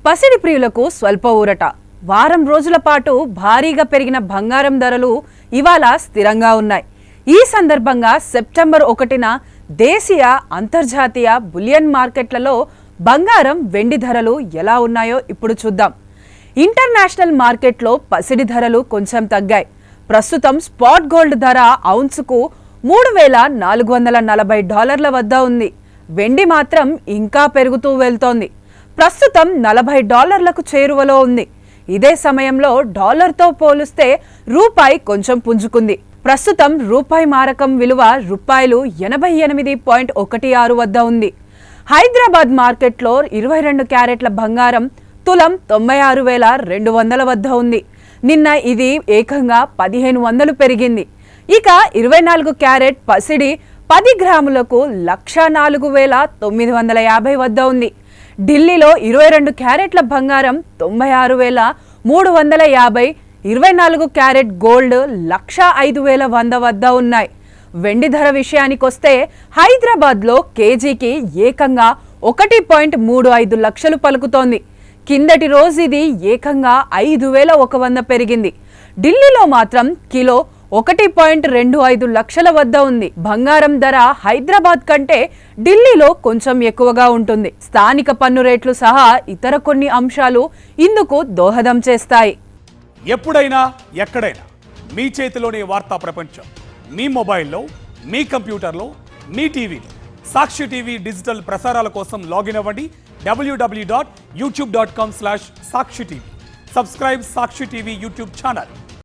పసిడి ప్రియులకు స్వల్ప ఊరట. వారం రోజుల పాటు భారీగా పెరిగిన బంగారం ధరలు ఇవాళ స్థిరంగా ఉన్నాయి. ఈ సందర్భంగా సెప్టెంబర్ 1న దేశీయ అంతర్జాతీయ బులియన్ మార్కెట్లలో బంగారం వెండి ధరలు ఎలా ఉన్నాయో ఇప్పుడు చూద్దాం. ఇంటర్నేషనల్ మార్కెట్లో పసిడి ధరలు కొంచెం తగ్గాయి. ప్రస్తుతం స్పాట్ గోల్డ్ ధర ఔన్సుకు $3,440 వద్ద ఉంది. వెండి మాత్రం ఇంకా పెరుగుతూ వెళ్తోంది. ప్రస్తుతం $40లకు చేరువలో ఉంది. ఇదే సమయంలో డాలర్తో పోలిస్తే రూపాయి కొంచెం పుంజుకుంది. ప్రస్తుతం రూపాయి మారకం విలువ ₹88.16 వద్ద ఉంది. హైదరాబాద్ మార్కెట్లో 22 క్యారెట్ల బంగారం తులం 96,200 వద్ద ఉంది. నిన్న ఇది ఏకంగా 1,500 పెరిగింది. ఇక 24 క్యారెట్ పసిడి 10 గ్రాములకు 104,950 వద్ద ఉంది. ఢిల్లీలో 22 క్యారెట్ల బంగారం 96,350, 24 క్యారెట్ గోల్డ్ 105,100 వద్ద ఉన్నాయి. వెండి ధర విషయానికొస్తే హైదరాబాద్లో కేజీకి ఏకంగా 1.35 లక్షలు పలుకుతోంది. కిందటి రోజు ఇది ఏకంగా 5,100 పెరిగింది. ఢిల్లీలో మాత్రం కిలో 1.25 లక్షల వద్ద ఉంది. బంగారం ధర హైదరాబాద్ కంటే ఢిల్లీలో కొంచెం ఎక్కువగా ఉంటుంది. స్థానిక పన్ను రేట్లు సహా ఇతర కొన్ని అంశాలు ఇందుకు దోహదం చేస్తాయి. ఎప్పుడైనా ఎక్కడైనా మీ చేతిలోనే వార్తా ప్రపంచం. మీ మొబైల్లో, మీ కంప్యూటర్లో, మీ టీవీలో. సాక్షి టీవీ డిజిటల్ ప్రసారాల కోసం లాగిన్ అవ్వండి www.youtube.com/సాక్షి టీవీ. సబ్స్క్రైబ్ సాక్షి టీవీ యూట్యూబ్ ఛానల్.